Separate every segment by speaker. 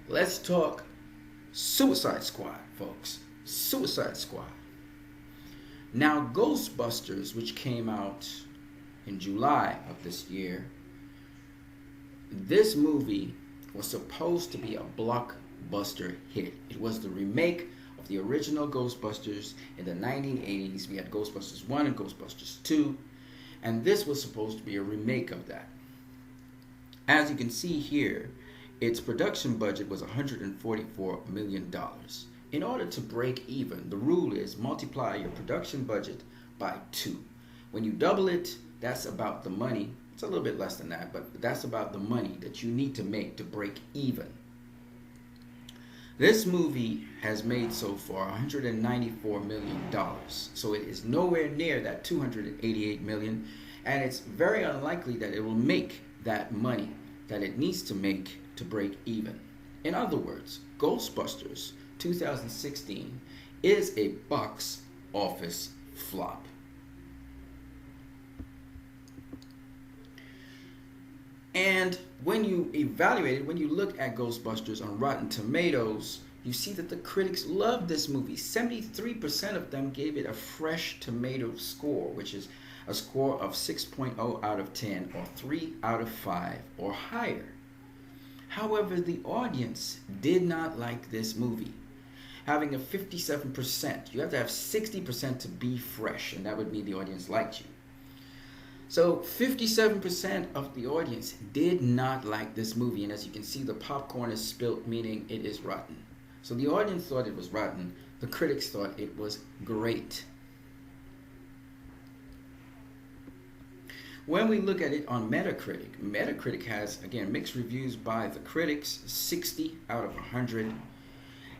Speaker 1: Let's talk Suicide Squad, folks. Suicide Squad. Now, Ghostbusters, which came out in July of this year, this movie was supposed to be a blockbuster hit. It was the remake of the original Ghostbusters in the 1980s. We had Ghostbusters 1 and Ghostbusters 2, and this was supposed to be a remake of that. As you can see here, its production budget was $144 million. In order to break even, the rule is multiply your production budget by 2. When you double it, that's about the money. It's a little bit less than that, but that's about the money that you need to make to break even. This movie has made so far $194 million. So it is nowhere near that $288 million, and it's very unlikely that it will make that money that it needs to make to break even. In other words, Ghostbusters 2016 is a box office flop. And when you evaluate it, when you look at Ghostbusters on Rotten Tomatoes, you see that the critics love this movie. 73% of them gave it a fresh tomato score, which is a score of 6.0 out of 10 or 3 out of 5 or higher. However, the audience did not like this movie. Having a 57%, you have to have 60% to be fresh, and that would mean the audience liked you. So 57% of the audience did not like this movie, and as you can see, the popcorn is spilt, meaning it is rotten. So the audience thought it was rotten. The critics thought it was great. When we look at it on Metacritic, Metacritic has, again, mixed reviews by the critics, 60 out of 100.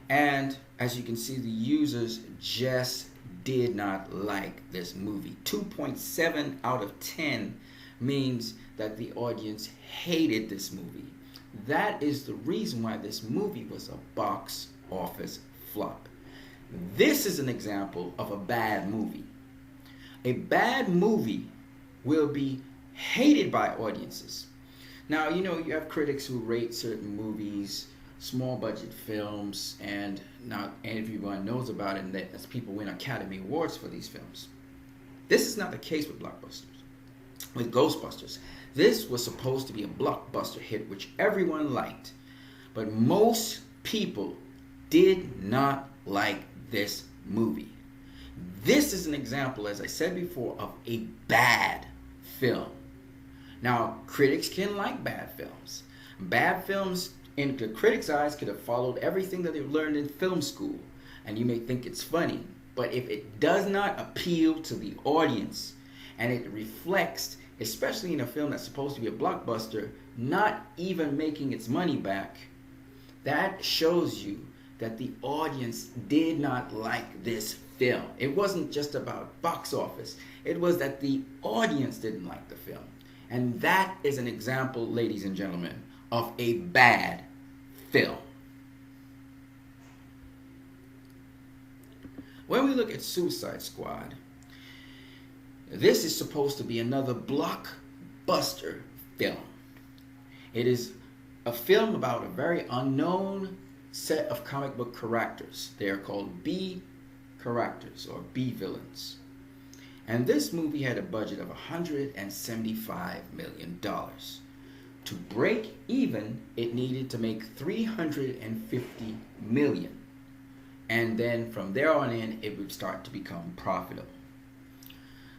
Speaker 1: And as you can see, the users just did not like this movie. 2.7 out of 10 means that the audience hated this movie. That is the reason why this movie was a box office flop. This is an example of a bad movie. A bad movie will be hated by audiences. Now, you have critics who rate certain movies, small budget films, and not everyone knows about it, and that as people win Academy Awards for these films. This is not the case with with Ghostbusters. This was supposed to be a blockbuster hit, which everyone liked, but most people did not like this movie. This is an example, as I said before, of a bad film. Now, critics can like bad films. Bad films, in the critics' eyes, could have followed everything that they've learned in film school, and you may think it's funny. But if it does not appeal to the audience, and it reflects, especially in a film that's supposed to be a blockbuster, not even making its money back, that shows you that the audience did not like this film. It wasn't just about box office. It was that the audience didn't like the film. And that is an example, ladies and gentlemen, of a bad film. When we look at Suicide Squad, this is supposed to be another blockbuster film. It is a film about a very unknown set of comic book characters. They are called B characters or B villains. And this movie had a budget of $175 million. To break even, it needed to make $350 million. And then from there on in, it would start to become profitable.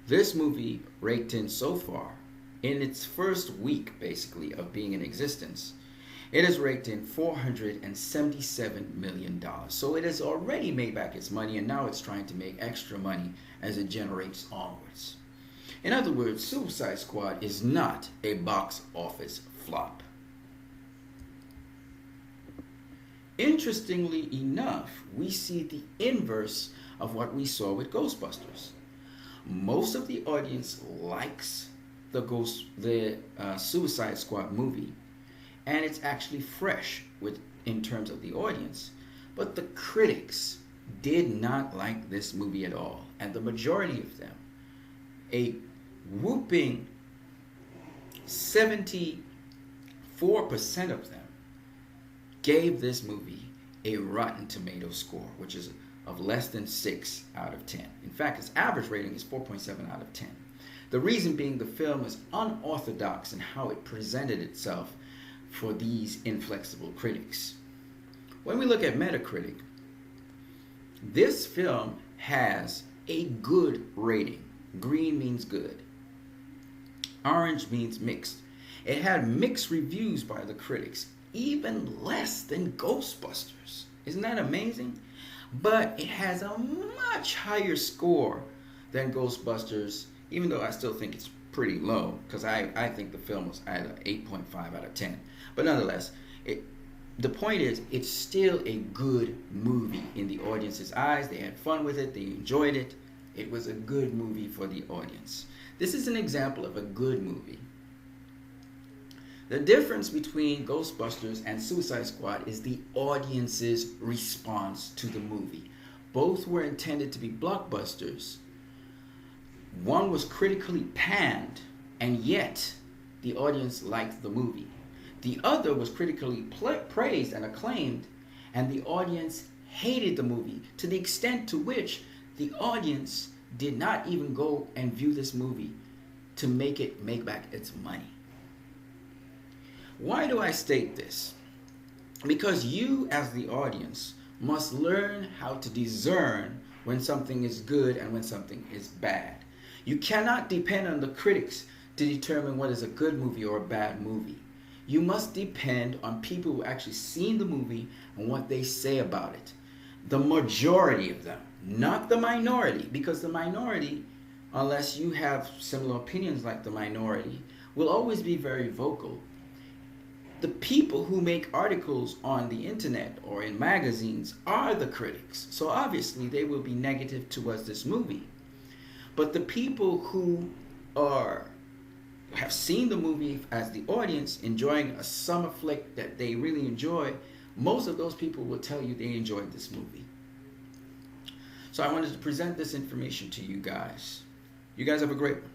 Speaker 1: This movie raked in so far, in its first week basically of being in existence, it has raked in $477 million. So it has already made back its money, and now it's trying to make extra money as it generates onwards. In other words, Suicide Squad is not a box office flop. Interestingly enough, we see the inverse of what we saw with Ghostbusters. Most of the audience likes the Suicide Squad movie, and it's actually fresh in terms of the audience. But the critics did not like this movie at all, and the majority of them, a whooping 74% of them, gave this movie a Rotten Tomato score, which is of less than 6 out of 10. In fact, its average rating is 4.7 out of 10. The reason being the film is unorthodox in how it presented itself for these inflexible critics. When we look at Metacritic, this film has a good rating. Green means good. Orange means mixed. It had mixed reviews by the critics, even less than Ghostbusters. Isn't that amazing? But it has a much higher score than Ghostbusters, even though I still think it's pretty low, because I think the film was at an 8.5 out of 10. But nonetheless, the point is, it's still a good movie in the audience's eyes. They had fun with it. They enjoyed it. It was a good movie for the audience. This is an example of a good movie. The difference between Ghostbusters and Suicide Squad is the audience's response to the movie. Both were intended to be blockbusters. One was critically panned, and yet the audience liked the movie. The other was critically praised and acclaimed, and the audience hated the movie, to the extent to which the audience did not even go and view this movie to make it make back its money. Why do I state this? Because you, as the audience, must learn how to discern when something is good and when something is bad. You cannot depend on the critics to determine what is a good movie or a bad movie. You must depend on people who actually seen the movie and what they say about it. The majority of them, not the minority, because the minority, unless you have similar opinions like the minority, will always be very vocal. The people who make articles on the internet or in magazines are the critics. So obviously they will be negative towards this movie. But the people who have seen the movie as the audience, enjoying a summer flick that they really enjoy, most of those people will tell you they enjoyed this movie. So I wanted to present this information to you guys. You guys have a great one.